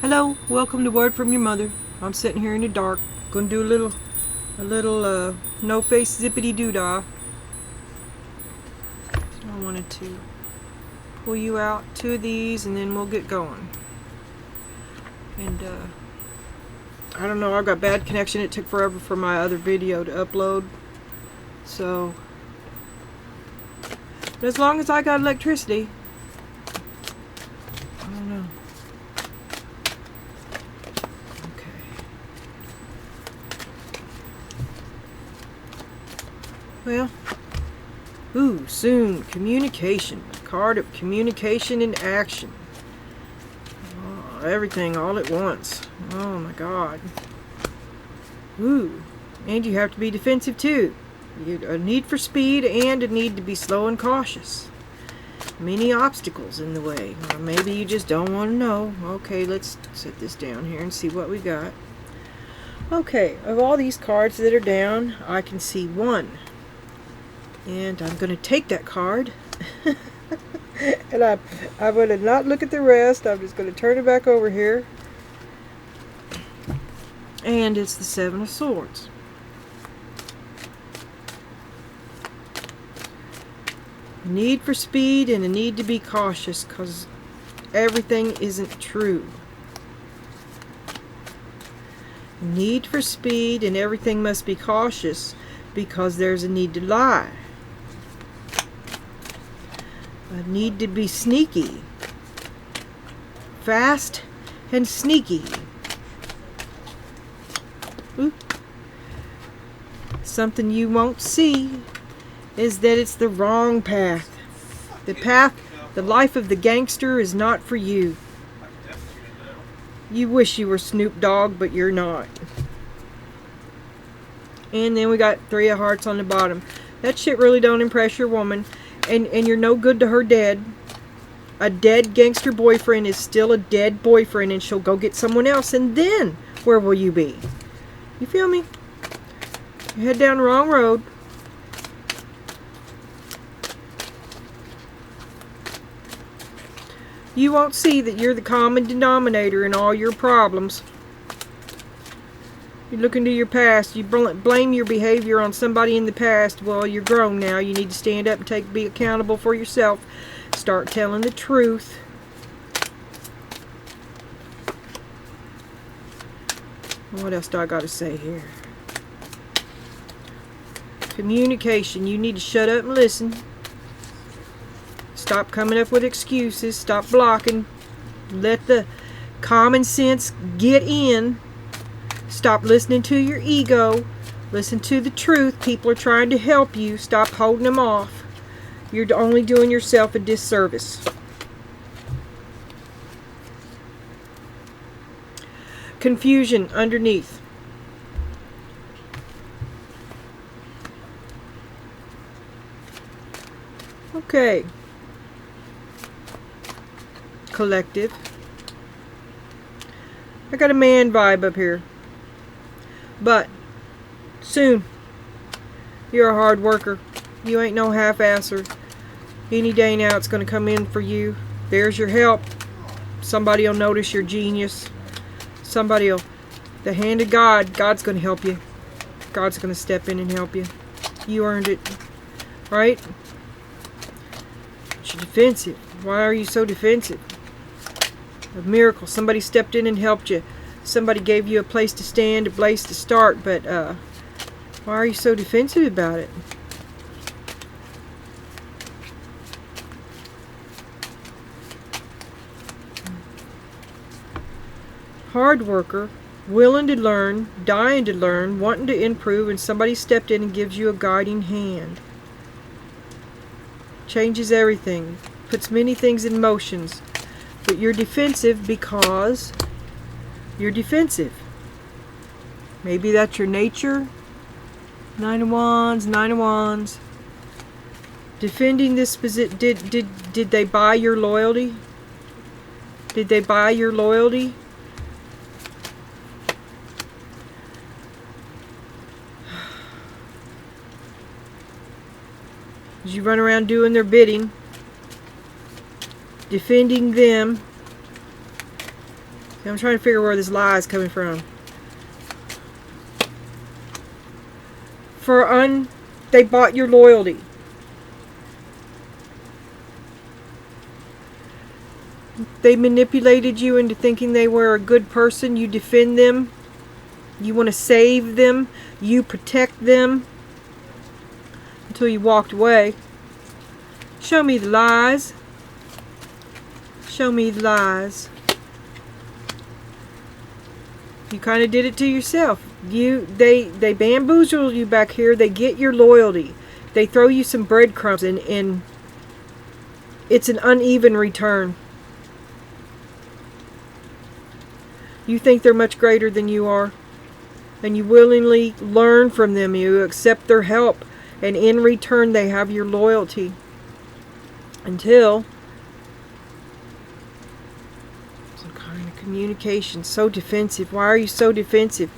Hello, welcome to Word from Your Mother. I'm sitting here in the dark, gonna do a little no face zippity doo dah. So I wanted to pull you out two of these and then we'll get going. And I don't know, I've got bad connection. It took forever for my other video to upload. So, but as long as I got electricity, I don't know. Well, soon, communication. Card of communication in action. Oh, everything all at once. Oh my God. And you have to be defensive too. A need for speed and a need to be slow and cautious. Many obstacles in the way. Or maybe you just don't want to know. Okay, let's set this down here and see what we got. Okay, of all these cards that are down, I can see one. And I'm going to take that card. And I'm going to not look at the rest. I'm just going to turn it back over here. And it's the Seven of Swords. A need for speed and a need to be cautious because everything isn't true. A need for speed and everything must be cautious because there's a need to lie. A need to be sneaky. Fast and sneaky. Ooh. Something you won't see is that it's the wrong path. The life of the gangster is not for you. You wish you were Snoop Dogg, but you're not. And then we got Three of Hearts on the bottom. That shit really don't impress your woman. And you're no good to her dead. A dead gangster boyfriend is still a dead boyfriend, and she'll go get someone else, and then where will you be? You feel me? You head down the wrong road. You won't see that you're the common denominator in all your problems. You look into your past, you blame your behavior on somebody in the past. Well, you're grown now. You need to stand up and be accountable for yourself. Start telling the truth. What else do I got to say here? Communication. You need to shut up and listen. Stop coming up with excuses. Stop blocking. Let the common sense get in. Stop listening to your ego. Listen to the truth. People are trying to help you. Stop holding them off. You're only doing yourself a disservice. Confusion underneath. Okay. Collective. I got a man vibe up here. But soon, you're a hard worker. You ain't no half-asser. Any day now it's going to come in for you. There's your help. Somebody will notice your genius. Somebody will, the hand of God, God's going to help you. God's going to step in and help you. You earned it. Right? You're defensive. Why are you so defensive? A miracle. Somebody stepped in and helped you. Somebody gave you a place to stand, a place to start, but why are you so defensive about it? Hard worker, willing to learn, dying to learn, wanting to improve, and somebody stepped in and gives you a guiding hand. Changes everything, puts many things in motions, but you're defensive because you're defensive. Maybe that's your nature. Nine of Wands. Defending this position. Did they buy your loyalty? Did they buy your loyalty? Did you run around doing their bidding? Defending them. I'm trying to figure where this lie is coming from. They bought your loyalty. They manipulated you into thinking they were a good person. You defend them. You want to save them. You protect them. Until you walked away. Show me the lies. Show me the lies. You kind of did it to yourself. They bamboozle you back here. They get your loyalty. They throw you some breadcrumbs, and it's an uneven return. You think they're much greater than you are, and you willingly learn from them. You accept their help, and in return they have your loyalty. Until some kind of communication. So defensive. Why are you so defensive?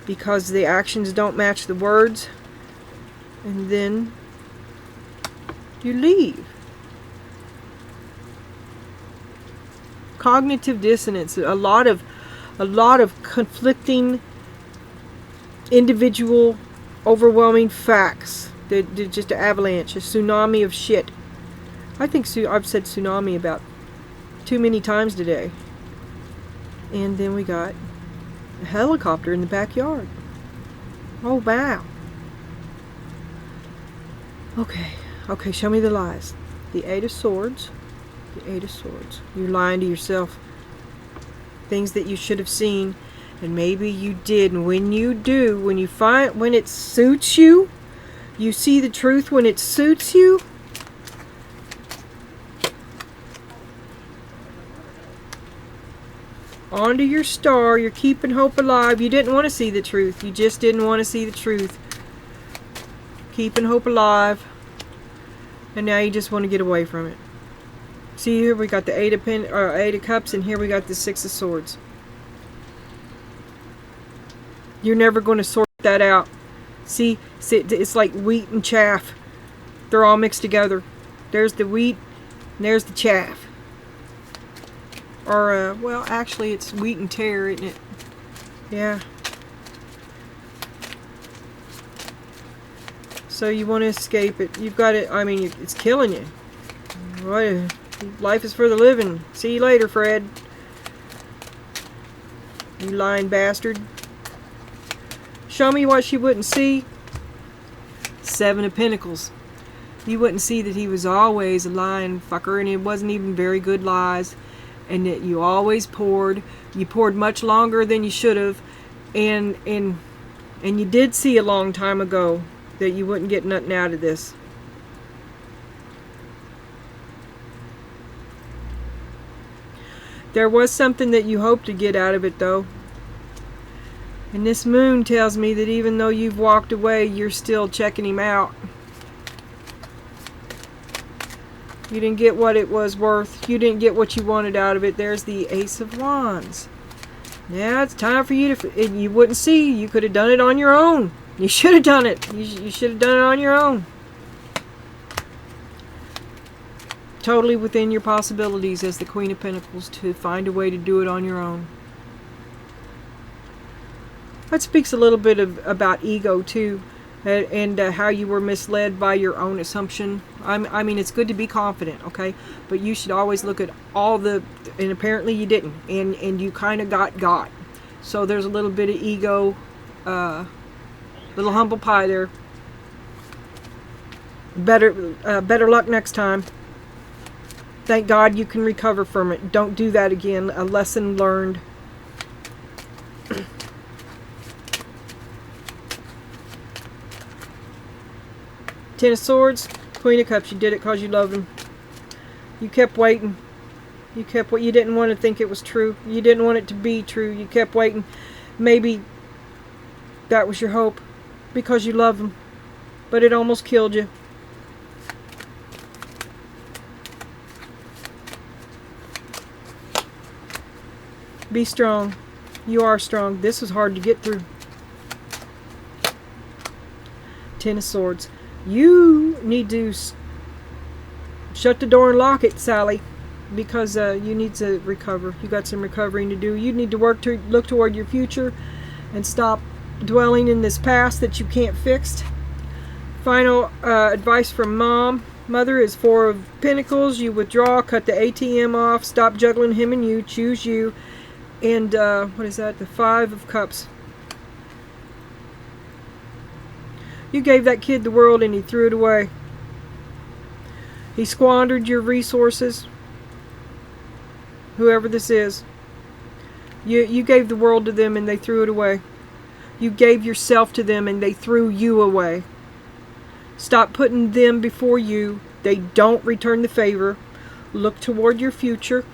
Because the actions don't match the words, and then you leave. Cognitive dissonance. A lot of conflicting, individual, overwhelming facts. They're just an avalanche, a tsunami of shit. I think I've said tsunami about too many times today. And then we got a helicopter in the backyard. Oh, wow. Okay, show me the lies. The Eight of Swords. The Eight of Swords. You're lying to yourself. Things that you should have seen, and maybe you did. And when you do, when it suits you, you see the truth when it suits you. Onto your star, you're keeping hope alive. You didn't want to see the truth. You just didn't want to see the truth. Keeping hope alive. And now you just want to get away from it. See, here we got the Eight of Cups, and here we got the Six of Swords. You're never going to sort that out. See, it's like wheat and chaff. They're all mixed together. There's the wheat, and there's the chaff. Or, well, actually, it's wheat and tear, isn't it? Yeah. So you want to escape it. You've got it. I mean, it's killing you. What? Life is for the living. See you later, Fred. You lying bastard. Show me what she wouldn't see. Seven of Pentacles. You wouldn't see that he was always a lying fucker, and it wasn't even very good lies. And that you always poured. You poured much longer than you should have. And you did see a long time ago that you wouldn't get nothing out of this. There was something that you hoped to get out of it, though. And this moon tells me that even though you've walked away, you're still checking him out. You didn't get what it was worth. You didn't get what you wanted out of it. There's the Ace of Wands. Now it's time for you to... You wouldn't see. You could have done it on your own. You should have done it. You should have done it on your own. Totally within your possibilities as the Queen of Pentacles to find a way to do it on your own. That speaks a little bit about ego too, and how you were misled by your own assumption. I mean, it's good to be confident, okay? But you should always look at all the... And apparently you didn't. And you kind of got. So there's a little bit of ego, little humble pie there. Better luck next time. Thank God you can recover from it. Don't do that again. A lesson learned. Ten of Swords, Queen of Cups. You did it because you loved him. You kept waiting. You didn't want to think it was true. You didn't want it to be true. You kept waiting. Maybe that was your hope because you love him. But it almost killed you. Be strong. You are strong. This was hard to get through. Ten of Swords. You need to shut the door and lock it, Sally. because you need to recover. You got some recovering to do. You need to look toward your future and stop dwelling in this past that you can't fix. Final advice from Mother is Four of Pentacles. You withdraw, cut the ATM off, stop juggling him and you, choose you. And what is that? The Five of Cups. You gave that kid the world and he threw it away. He squandered your resources. Whoever this is. You gave the world to them and they threw it away. You gave yourself to them and they threw you away. Stop putting them before you. They don't return the favor. Look toward your future.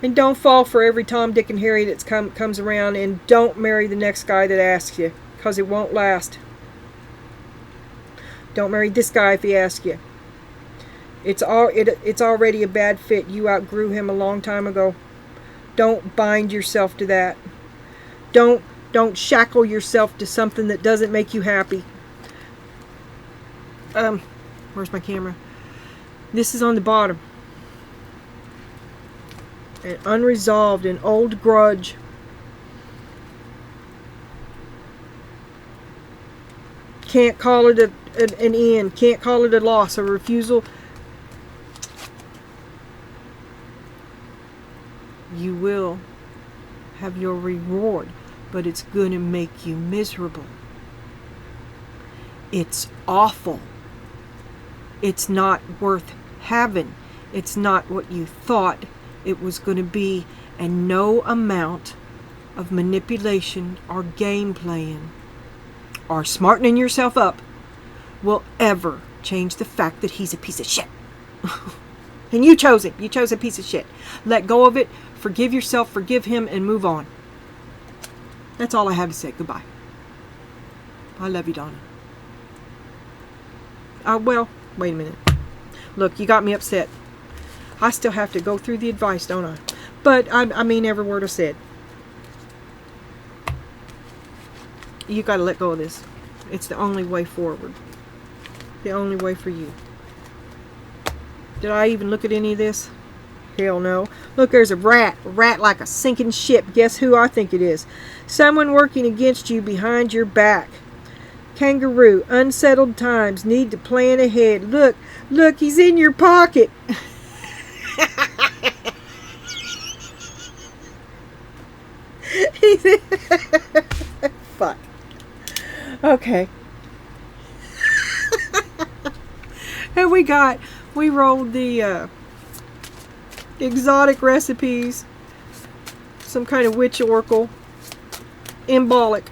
And don't fall for every Tom, Dick, and Harry that comes around. And don't marry the next guy that asks you, because it won't last. Don't marry this guy if he asks you. It's already a bad fit. You outgrew him a long time ago. Don't bind yourself to that. Don't shackle yourself to something that doesn't make you happy. Where's my camera? This is on the bottom. An unresolved, an old grudge. Can't call it an end. Can't call it a loss, a refusal. You will have your reward, but it's going to make you miserable. It's awful. It's not worth having. It's not what you thought it was going to be, and no amount of manipulation or game playing or smartening yourself up will ever change the fact that he's a piece of shit. And you chose it. You chose a piece of shit. Let go of it. Forgive yourself. Forgive him and move on. That's all I have to say. Goodbye. I love you, Donna. Well, wait a minute. Look, you got me upset. I still have to go through the advice, don't I? But I mean every word I said. You got to let go of this. It's the only way forward. The only way for you. Did I even look at any of this? Hell no. Look, there's a rat. A rat like a sinking ship. Guess who I think it is? Someone working against you behind your back. Kangaroo. Unsettled times. Need to plan ahead. Look, he's in your pocket. Fuck. Okay. And we rolled the exotic recipes, some kind of witch oracle, embolic.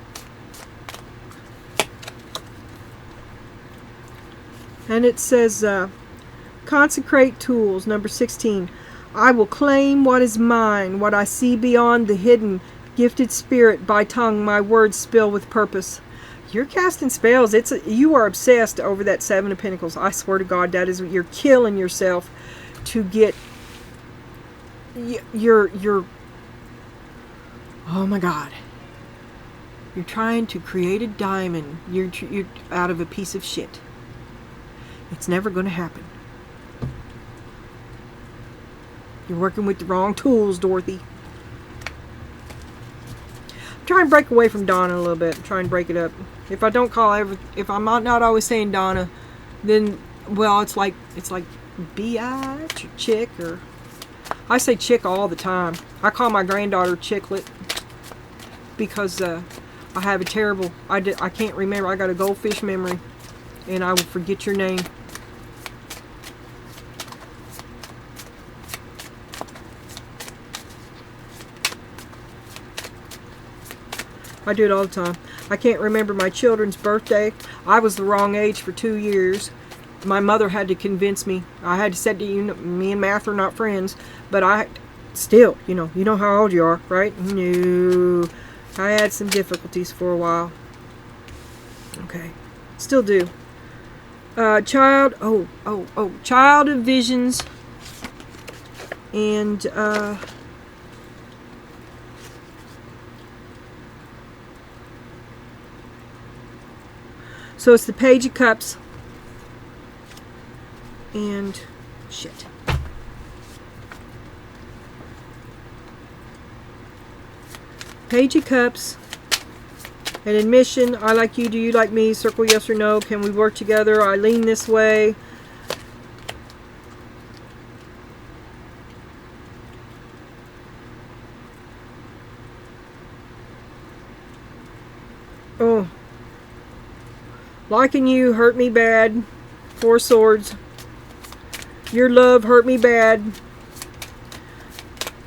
And it says, consecrate tools, number 16. I will claim what is mine, what I see beyond the hidden, gifted spirit by tongue, my words spill with purpose. You're casting spells. You are obsessed over that Seven of Pentacles. I swear to God, that is what you're killing yourself to get your oh my God. You're trying to create a diamond. You're out of a piece of shit. It's never going to happen. You're working with the wrong tools, Dorothy. Try and break away from Donna a little bit. Try and break it up. If I don't call if I'm not always saying Donna, then well, it's like biatch or chick, or I say chick all the time. I call my granddaughter Chicklet because I have a terrible. I can't remember. I got a goldfish memory, and I will forget your name. I do it all the time. I can't remember my children's birthday. I was the wrong age for 2 years. My mother had to convince me. I had to say to you, me and math are not friends. But I still, you know how old you are, right? No. I had some difficulties for a while. Okay. Still do. Child, child of visions, and so it's the Page of Cups, and shit. Page of Cups, an admission, I like you, do you like me, circle yes or no, can we work together, I lean this way. Oh, liking you hurt me bad, 4 swords. Your love hurt me bad.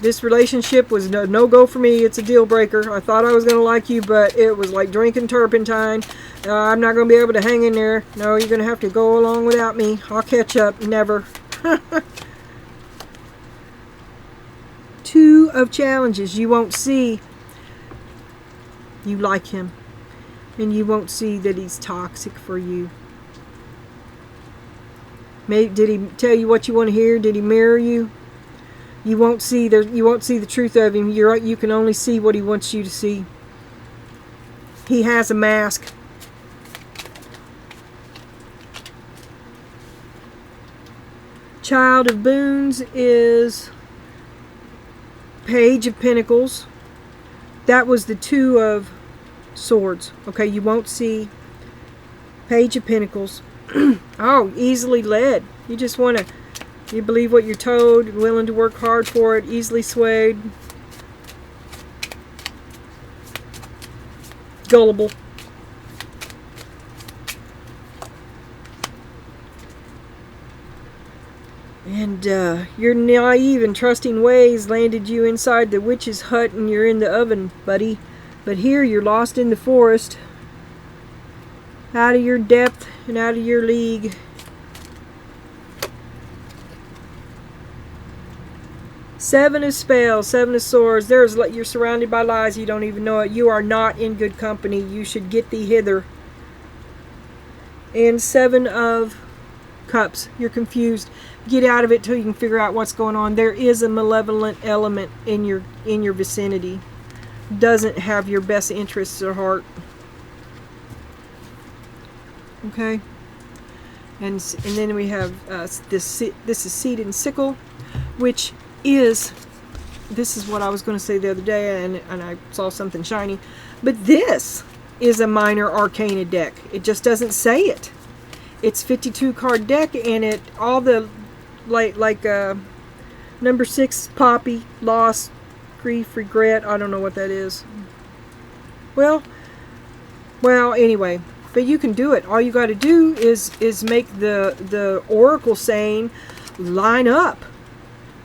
This relationship was no-go for me. It's a deal breaker. I thought I was going to like you, but it was like drinking turpentine. I'm not going to be able to hang in there. No, you're going to have to go along without me. I'll catch up. Never. 2 of challenges. You won't see you like him. And you won't see that he's toxic for you. Did he tell you what you want to hear? Did he mirror you? You won't see the truth of him. You can only see what he wants you to see. He has a mask. Child of Boons is Page of Pentacles. That was the 2 of Swords. Okay, you won't see Page of Pentacles. Oh, easily led. You just want to, you believe what you're told, willing to work hard for it, easily swayed, gullible. And your naive and trusting ways landed you inside the witch's hut and you're in the oven, buddy. But here you're lost in the forest, out of your depth and out of your league. Seven of Spells, 7 of Swords. You're surrounded by lies. You don't even know it. You are not in good company. You should get thee hither. And 7 of Cups. You're confused. Get out of it till you can figure out what's going on. There is a malevolent element in your vicinity. Doesn't have your best interests at heart. Okay. And then we have this is Seed and Sickle, which is, this is what I was going to say the other day, and I saw something shiny, but this is a minor arcana deck. It just doesn't say it. It's 52 card deck, and it all the like number 6, Poppy, Loss, Grief, Regret. I don't know what that is. Well, anyway. But you can do it. All you got to do is make the oracle saying line up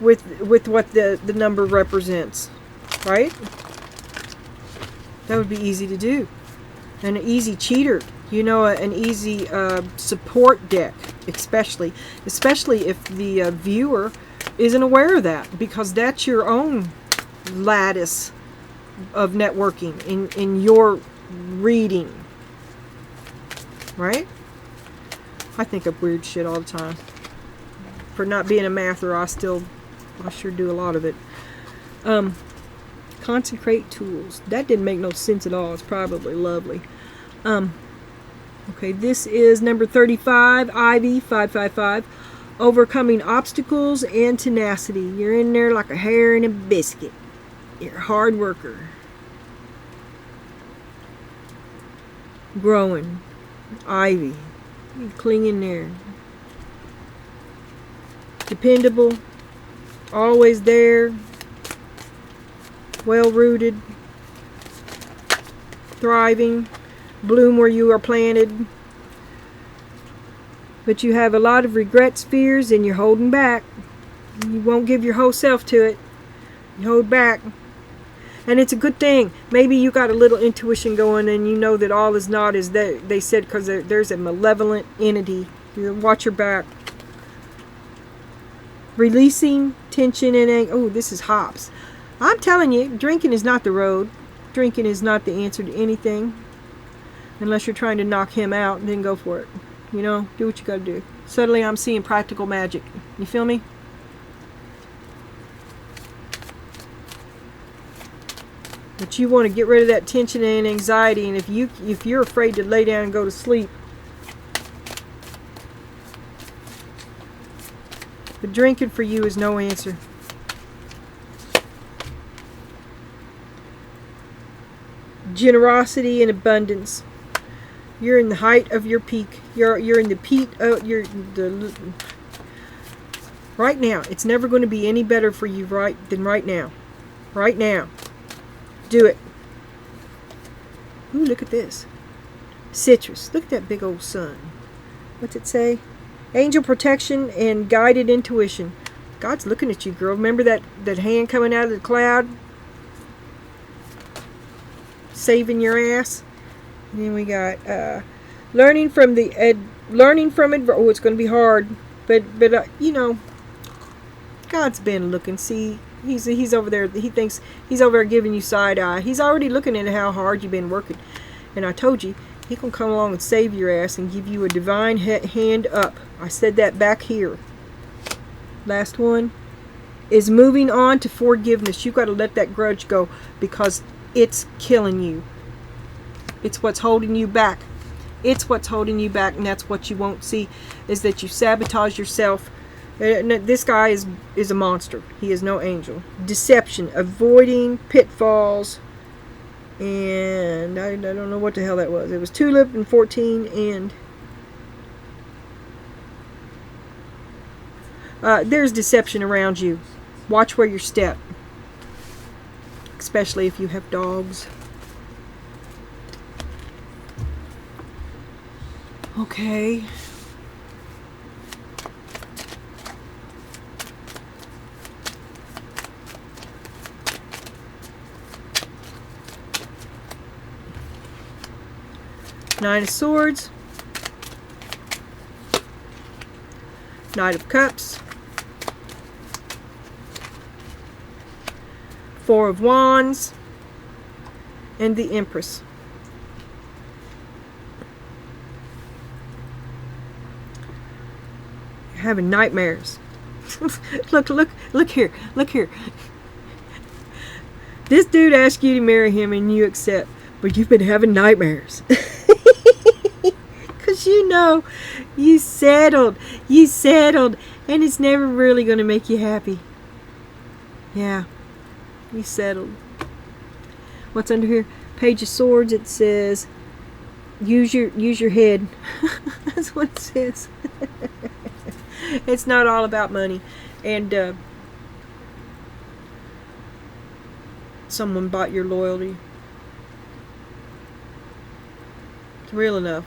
with what the number represents, right? That would be easy to do. And an easy cheater, you know, an easy support deck, especially if the viewer isn't aware of that, because that's your own lattice of networking in your reading. Right? I think of weird shit all the time. For not being a mather, I sure do a lot of it. Consecrate tools. That didn't make no sense at all. It's probably lovely. Okay, this is number 35, Ivy, 555. Overcoming obstacles and tenacity. You're in there like a hare in a biscuit. You're a hard worker. Growing. Ivy, you cling in there. Dependable, always there, well rooted, thriving, bloom where you are planted. But you have a lot of regrets, fears, and you're holding back. You won't give your whole self to it. You hold back. And it's a good thing. Maybe you got a little intuition going and you know that all is not as they said, because there's a malevolent entity. You watch your back. Releasing tension and anger. Oh, this is hops. I'm telling you, drinking is not the road. Drinking is not the answer to anything. Unless you're trying to knock him out, then go for it. You know, do what you gotta do. Suddenly I'm seeing practical magic. You feel me? But you want to get rid of that tension and anxiety, and if you're afraid to lay down and go to sleep, the drinking for you is no answer. Generosity and abundance. You're in the height of your peak. You're in the peak. Right now. It's never going to be any better for you than right now. Right now. Do it. Ooh, look at this. Citrus. Look at that big old sun. What's it say? Angel protection and guided intuition. God's looking at you, girl. Remember that hand coming out of the cloud? Saving your ass. And then we got learning from it. Oh, it's going to be hard. But you know, God's been looking. See, he's over there. He thinks he's over there giving you side eye. He's already looking at how hard you've been working. And I told you, he can come along and save your ass and give you a divine hand up. I said that back here. Last one is moving on to forgiveness. You've got to let that grudge go because it's killing you. It's what's holding you back. It's what's holding you back, and that's what you won't see, is that you sabotage yourself. This guy is a monster. He is no angel. Deception, avoiding pitfalls, and I don't know what the hell that was. It was tulip and 14, and there's deception around you. Watch where you step, especially if you have dogs. Okay. Nine of Swords. Knight of Cups. Four of Wands. And the Empress. You're having nightmares. Look here. This dude asked you to marry him and you accept, but you've been having nightmares. Because you know, you settled, and it's never really going to make you happy. Yeah, you settled. What's under here? Page of Swords. It says, use your head. That's what it says. It's not all about money. And someone bought your loyalty. It's real enough.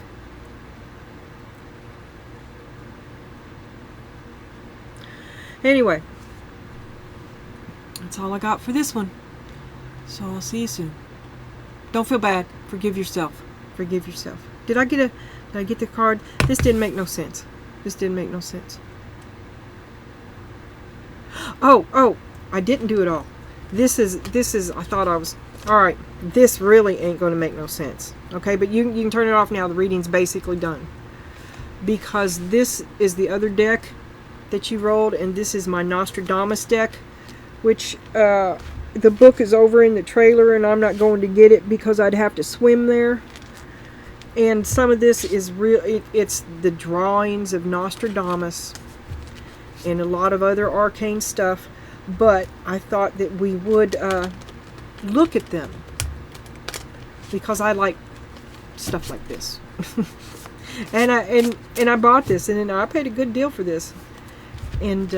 Anyway, that's all I got for this one. So I'll see you soon. Don't feel bad. Forgive yourself. Forgive yourself. Did I get the card? This didn't make no sense. Oh, I didn't do it all. This is, I thought I was, alright, this really ain't going to make no sense. Okay, but you can turn it off now. The reading's basically done. Because this is the other deck that you rolled, and this is my Nostradamus deck, which, the book is over in the trailer, and I'm not going to get it because I'd have to swim there. And some of this is real. It's the drawings of Nostradamus and a lot of other arcane stuff. But I thought that we would look at them because I like stuff like this. and I bought this, and I paid a good deal for this. And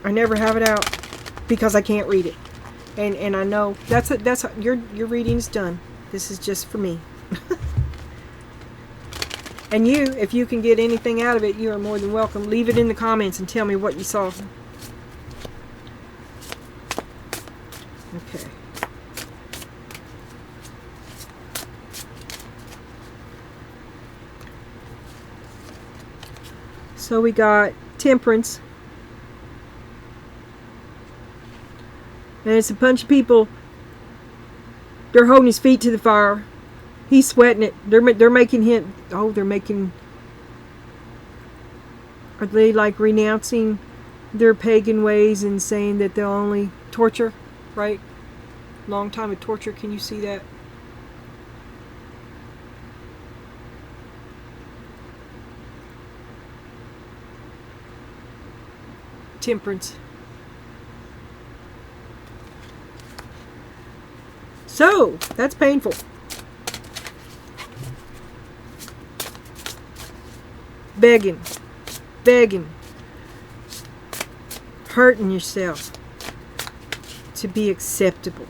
I never have it out because I can't read it. And I know that's your reading's done. This is just for me. And you, if you can get anything out of it, you are more than welcome. Leave it in the comments and tell me what you saw. Okay. So we got Temperance. And it's a bunch of people. They're holding his feet to the fire. He's sweating it. They're making him. Oh, they're making Are they like renouncing their pagan ways and saying that they'll only torture, right? Long time of torture, can you see that? Temperance. So, that's painful. Begging, hurting yourself to be acceptable.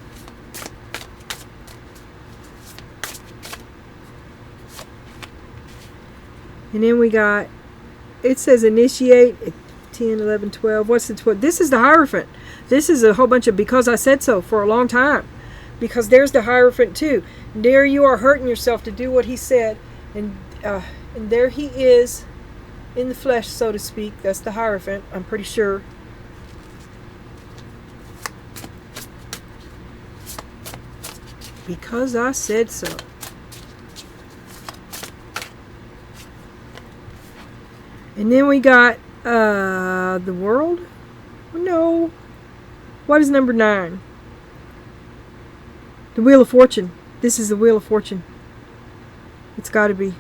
And then we got, it says initiate, 10, 11, 12. What's the 12? This is the Hierophant. This is a whole bunch of because I said so for a long time. Because there's the Hierophant too. There you are hurting yourself to do what he said. And there he is in the flesh, so to speak. That's the Hierophant, I'm pretty sure. Because I said so. And then we got the world? No. What is number 9? The Wheel of Fortune. This is the Wheel of Fortune. It's got to be.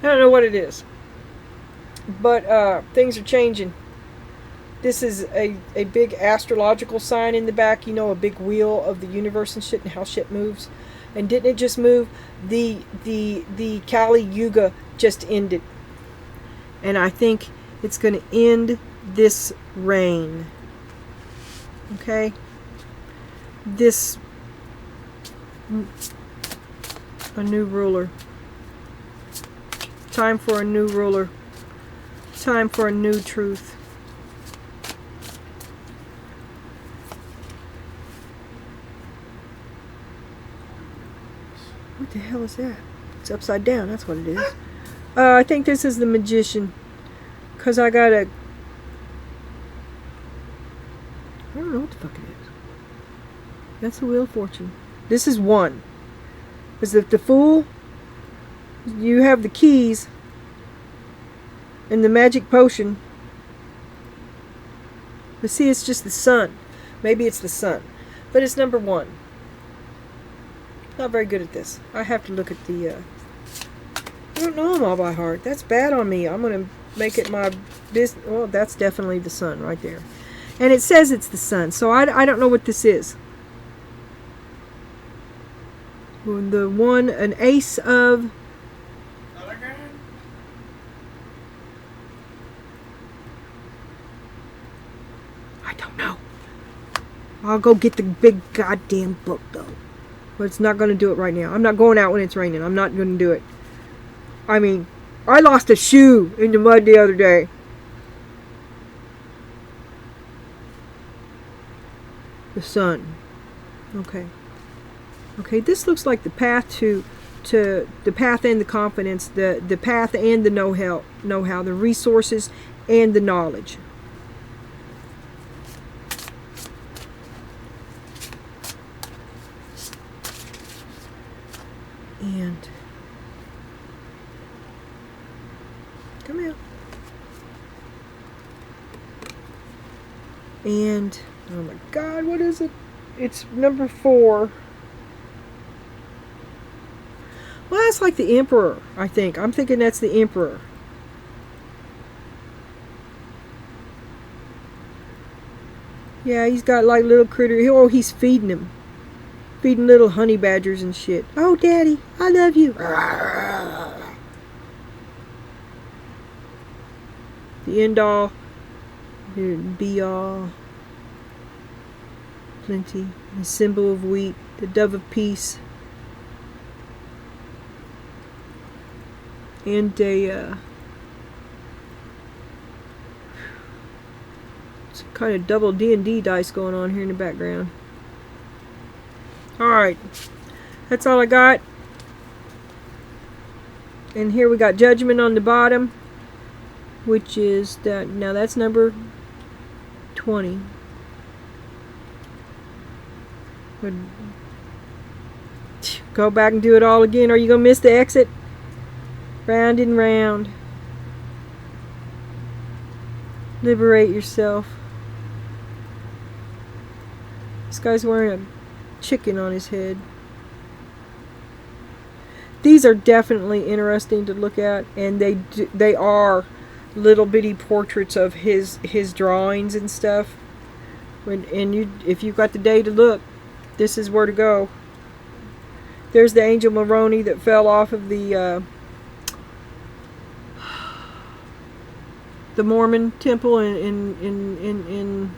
I don't know what it is. But things are changing. This is a big astrological sign in the back. You know, a big wheel of the universe and shit and how shit moves. And didn't it just move? The Kali Yuga just ended. And I think it's going to end this reign. Okay? A new ruler. Time for a new ruler. Time for a new truth. What the hell is that? It's upside down, that's what it is. I think this is the Magician. Because I got a... I don't know what the fuck it is. That's the Wheel of Fortune. This is 1. Is the Fool? You have the keys. And the magic potion. But see, it's just the sun. Maybe it's the sun. But it's number 1. Not very good at this. I have to look at the... I don't know them all by heart. That's bad on me. I'm going to make it my business. Well, that's definitely the sun right there. And it says it's the sun. So I don't know what this is. The one, an ace of... I don't know. I'll go get the big goddamn book though. But it's not going to do it right now. I'm not going out when it's raining. I'm not going to do it. I mean, I lost a shoe in the mud the other day. The sun. Okay. Okay, this looks like the path to the path and the confidence, the path and the know-how, the resources and the knowledge. And come here. And oh my God, what is it? It's number 4. Well, that's like the Emperor, I think. I'm thinking that's the Emperor. Yeah, he's got like little critter. Oh, he's feeding him. Feeding little honey badgers and shit. Oh, Daddy, I love you. The end all. The be all. Plenty. The symbol of wheat. The dove of peace. And a some kind of double D&D dice going on here in the background. Alright, that's all I got. And here we got Judgment on the bottom, which is that. Now that's number 20. But Go back and do it all again. Are you going to miss the exit? Round and round. Liberate yourself. This guy's wearing a chicken on his head. These are definitely interesting to look at, and they are little bitty portraits of his drawings and stuff. If you've got the day to look, this is where to go. There's the Angel Moroni that fell off of the Mormon temple in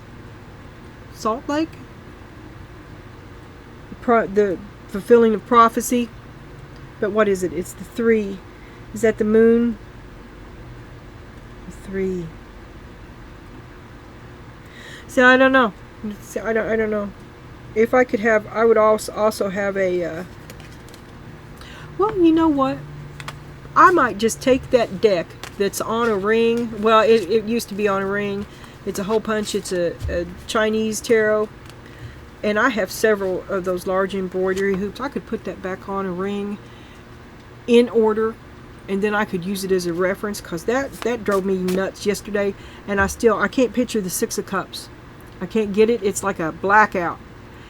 Salt Lake. The fulfilling of prophecy. But what is it? It's the 3. Is that the moon? The 3. So I don't know. I don't know. If I could have, I would also have a. Well, you know what? I might just take that deck that's on a ring. Well, it used to be on a ring. It's a hole punch. It's a Chinese tarot. And I have several of those large embroidery hoops. I could put that back on a ring in order, and then I could use it as a reference, because that drove me nuts yesterday, and I can't picture the 6 of Cups. I can't get it. It's like a blackout.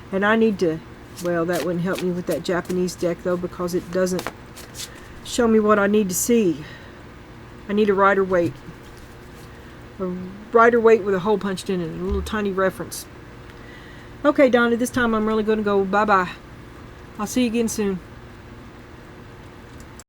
And I need to, well, that wouldn't help me with that Japanese deck, though, because it doesn't show me what I need to see. I need a Rider-Waite. A Rider-Waite with a hole punched in it, a little tiny reference. Okay, Donna, this time I'm really going to go bye-bye. I'll see you again soon.